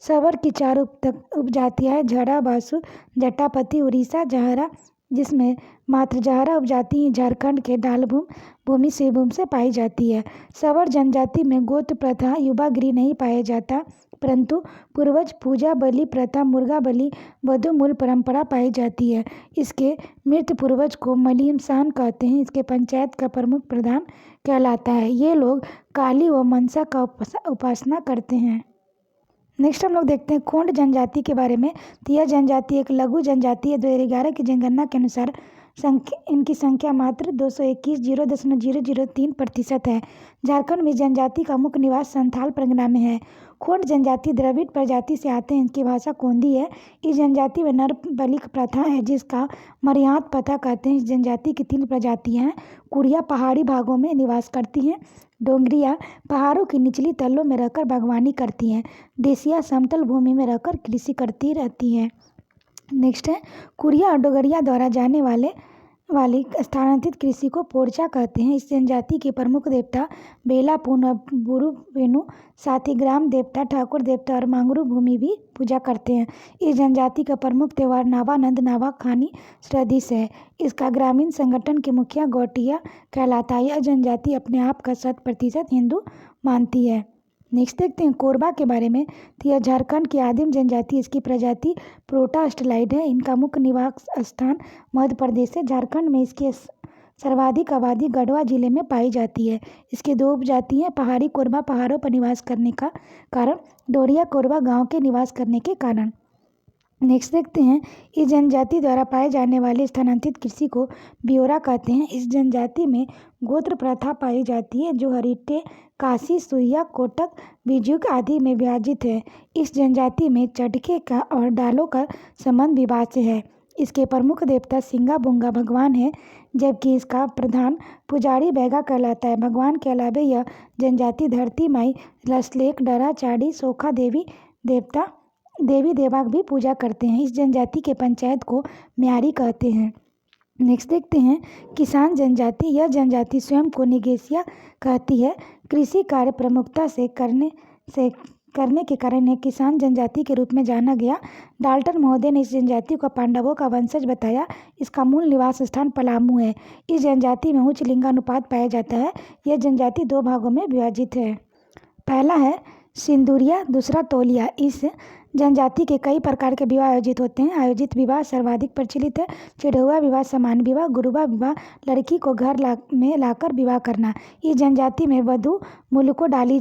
सबर की 4 उपजातियाँ हैं, झरा, बासु, जटापति, उड़ीसा, जहरा, जिसमें मात्र जहरा उपजाति झारखंड के ढालभूम भूमि सिंहभूम से पाई जाती है। सवर जनजाति में गोत्र प्रथा युवा गृह नहीं पाया जाता, परंतु पूर्वज पूजा बलि प्रथा, मुर्गा बलि, वधु मूल परंपरा पाई जाती है। इसके मृत पूर्वज को मलीमसान कहते हैं। इसके पंचायत का प्रमुख प्रधान कहलाता है। ये लोग काली व मनसा का उपासना करते हैं। नेक्स्ट हम लोग देखते हैं खोंड जनजाति के बारे में। तो यह जनजाति एक लघु जनजाति है। 2011 की जनगणना के अनुसार इनकी संख्या मात्र 221 है। झारखंड में जनजाति का मुख्य निवास संथाल परगना में है। खोंड जनजाति द्रविड़ प्रजाति से आते हैं। इनकी भाषा कोंदी है। इस जनजाति में नर बलि प्रथा है, जिसका मर्याद प्रथा कहते हैं। इस जनजाति की 3 प्रजातियां हैं। कुड़िया पहाड़ी भागों में निवास करती हैं। डोंगरिया पहाड़ों की निचली तलों में रहकर बागवानी करती हैं। देसिया समतल भूमि में रहकर कृषि करती रहती हैं। नेक्स्ट है कुरिया और डोगरिया द्वारा जाने वाली स्थानांतरित कृषि को पोरचा कहते हैं। इस जनजाति के प्रमुख देवता बेला पूर्ण बुरु वेणु, साथ ही ग्राम देवता, ठाकुर देवता और मांगरू भूमि भी पूजा करते हैं। इस जनजाति का प्रमुख त्यौहार नावानंद नावा खानी श्रदिश है। इसका ग्रामीण संगठन के मुखिया गौटिया कहलाता है। यह जनजाति अपने आप का 100% हिंदू मानती है। नेक्स्ट देखते हैं कोरबा के बारे में। तो यह झारखंड की आदिम जनजाति, इसकी प्रजाति प्रोटास्टलाइड है। इनका मुख्य निवास स्थान मध्य प्रदेश है। झारखंड में इसकी सर्वाधिक आबादी गढ़वा जिले में पाई जाती है। इसकी 2 उपजाति हैं। पहाड़ी कोरबा पहाड़ों पर निवास करने का कारण, डोरिया कोरबा गांव के निवास करने के कारण। नेक्स्ट देखते हैं इस जनजाति द्वारा पाए जाने वाले स्थानांतरित कृषि को बियोरा कहते हैं। इस जनजाति में गोत्र प्रथा पाई जाती है, जो हरिट्टे, काशी, सुइया, कोटक, बिजुक आदि में विभाजित है। इस जनजाति में चटके का और डालों का संबंध विवाह से है। इसके प्रमुख देवता सिंगा बुंगा भगवान है, जबकि इसका प्रधान पुजारी बैगा कहलाता है। भगवान के अलावा यह जनजाति धरती माई, लसलेक, डरा, चाड़ी, सोखा देवी देवा भी पूजा करते हैं। इस जनजाति के पंचायत को म्यारी कहते हैं। नेक्स्ट देखते हैं किसान जनजाति। यह जनजाति स्वयं को निगेसिया कहती है। कृषि कार्य प्रमुखता से करने के कारण इन्हें किसान जनजाति के रूप में जाना गया। डाल्टन महोदय ने इस जनजाति को पांडवों का वंशज बताया। इसका मूल निवास स्थान पलामू है। इस जनजाति में उच्च लिंगानुपात पाया जाता है। यह जनजाति 2 भागों में विभाजित है। पहला है सिंदूरिया, दूसरा तौलिया। इस जनजाति के कई प्रकार के विवाह आयोजित होते हैं। आयोजित विवाह सर्वाधिक प्रचलित है। चिढ़ुआ विवाह, समान विवाह, गुरुवा विवाह, लड़की को घर में लाकर विवाह करना। इस जनजाति में वधु मूल को डाली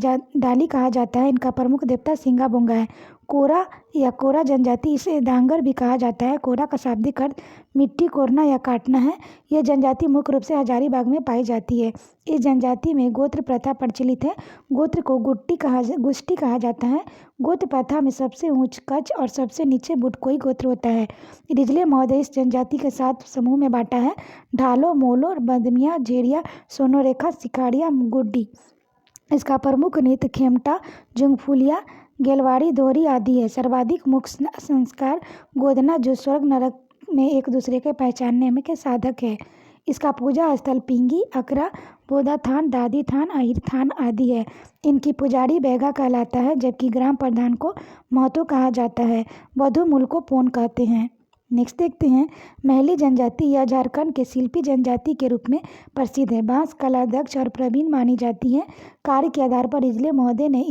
कहा जाता है। इनका प्रमुख देवता सिंगा बुंगा है। कोरा या कोरा जनजाति, इसे डांगर भी कहा जाता है। कोरा का शाब्दिक अर्थ मिट्टी कोरना या काटना है। यह जनजाति मुख्य रूप से हजारीबाग में पाई जाती है। इस जनजाति में गोत्र प्रथा प्रचलित है। गोत्र को गुष्टी कहा जाता है। गोत्र प्रथा में सबसे ऊंच कच्छ और सबसे नीचे बुटकोई गोत्र होता है। रिजले महोदय इस जनजाति के 7 समूह में बांटा है: ढालो, मोलो, बदमिया, झेड़िया, सोनोरेखा, सिखाड़िया, गुड्डी। इसका प्रमुख नृत्य खेमटा, जुंगफुलिया, गेलवाड़ी, दोहरी आदि है। सर्वाधिक मुख्य संस्कार गोदना, जो स्वर्ग नरक में एक दूसरे के पहचानने में के साधक है। इसका पूजा स्थल पिंगी, अकरा, बोधा थान, दादी थान, अहिर थान आदि है। इनकी पुजारी बैगा कहलाता है, जबकि ग्राम प्रधान को महतो कहा जाता है। वधु मूल को पोन कहते हैं। नेक्स्ट देखते हैं महली जनजाति। यह झारखंड के शिल्पी जनजाति के रूप में प्रसिद्ध है। बांस कला दक्ष और प्रवीण मानी जाती है। कार्य के आधार पर रिजले महोदय ने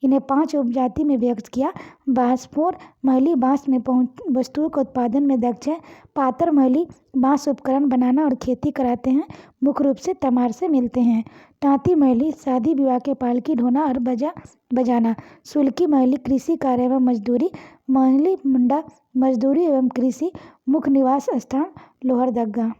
इन्हें 5 उपजाति में व्यक्त किया। बांसफोर महली बांस में वस्तुओं के उत्पादन में दक्ष है। पातर महली बांस उपकरण बनाना और खेती कराते हैं। मुख्य रूप से तमार से मिलते हैं। तांती महली शादी विवाह के पालकी ढोना और बजाना। सुल्की महली कृषि कार्य एवं मजदूरी। महली मुंडा मजदूरी एवं कृषि। मुख्य निवास स्थान लोहरदगा।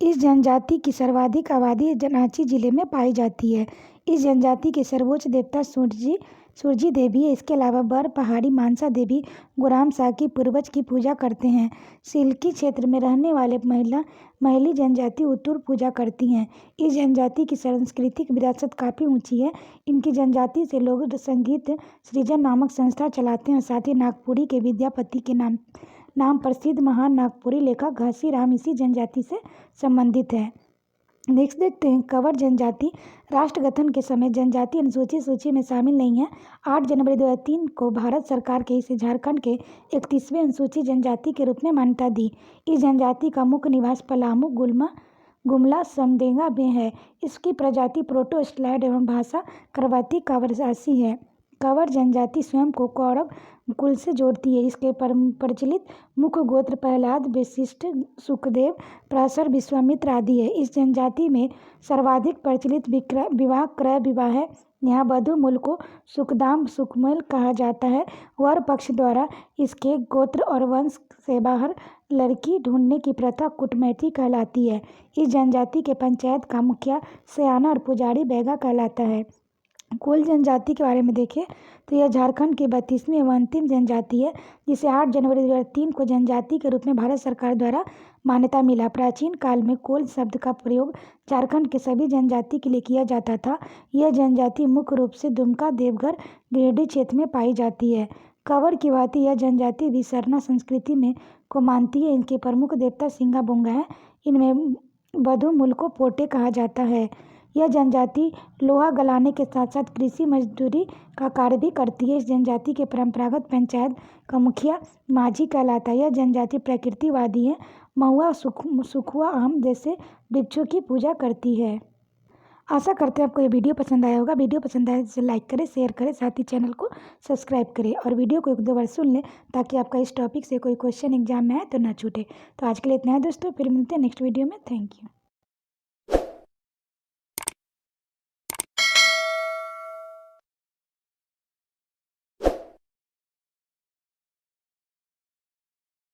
इस जनजाति की सर्वाधिक आबादी रांची जिले में पाई जाती है। इस जनजाति के सर्वोच्च देवता सूर्य जी सूरजी देवी है। इसके अलावा बर पहाड़ी मानसा देवी गुराम शाह की पूर्वज की पूजा करते हैं। सिल्की क्षेत्र में रहने वाले महिली जनजाति उत्तुर पूजा करती हैं। इस जनजाति की सांस्कृतिक विरासत काफ़ी ऊंची है। इनकी जनजाति से लोग संगीत सृजन नामक संस्था चलाते हैं। साथ ही नागपुरी के विद्यापति के नाम प्रसिद्ध महान नागपुरी लेखक घासीराम इसी जनजाति से संबंधित है। नेक्स्ट देखते हैं कंवर जनजाति। राष्ट्र गठन के समय जनजाति अनुसूचित सूची में शामिल नहीं है। 8 जनवरी 2003 को भारत सरकार के इसे झारखंड के 31वें अनुसूचित जनजाति के रूप में मान्यता दी। इस जनजाति का मुख्य निवास पलामू गुमला समदेगा में है। इसकी प्रजाति प्रोटो स्लाइड एवं भाषा करवाती कावरजासी है। कंवर जनजाति स्वयं को कौरव कुल से जोड़ती है। इसके प्रचलित मुख्य गोत्र प्रहलाद, वशिष्ठ, सुखदेव, पराशर, विश्वामित्र आदि है। इस जनजाति में सर्वाधिक प्रचलित विवाह क्रय विवाह है। यहाँ वधू मूल को सुखदाम सुखमल कहा जाता है। वर पक्ष द्वारा इसके गोत्र और वंश से बाहर लड़की ढूंढने की प्रथा कुटमैती कहलाती है। इस जनजाति के पंचायत का मुखिया सयाना और पुजारी बैगा कहलाता है। कोल जनजाति के बारे में देखें तो यह झारखंड की 32वीं एवं अंतिम जनजाति है, जिसे 8 जनवरी 2003 को जनजाति के रूप में भारत सरकार द्वारा मान्यता मिला। प्राचीन काल में कोल शब्द का प्रयोग झारखंड के सभी जनजाति के लिए किया जाता था। यह जनजाति मुख्य रूप से दुमका, देवघर, गिरिडीह क्षेत्र में पाई जाती है। कंवर की भांति यह जनजाति भी सरना संस्कृति में को मानती है। इनके प्रमुख देवता सिंगा बोंगा है। इनमें वधू मूल को पोटे कहा जाता है। यह जनजाति लोहा गलाने के साथ साथ कृषि मजदूरी का कार्य भी करती है। इस जनजाति के परंपरागत पंचायत का मुखिया माझी कहलाता है। यह जनजाति प्रकृतिवादी है। महुआ, सुखुआ, आम जैसे वृक्षों की पूजा करती है। आशा करते हैं आपको ये वीडियो पसंद आया होगा। वीडियो पसंद आए तो लाइक करें, शेयर करें, साथ ही चैनल को सब्सक्राइब करें और वीडियो को 1-2 बार सुन लें ताकि आपका इस टॉपिक से कोई क्वेश्चन एग्जाम में आए तो ना छूटे। तो आज के लिए इतना है दोस्तों, फिर मिलते हैं नेक्स्ट वीडियो में। Thank you.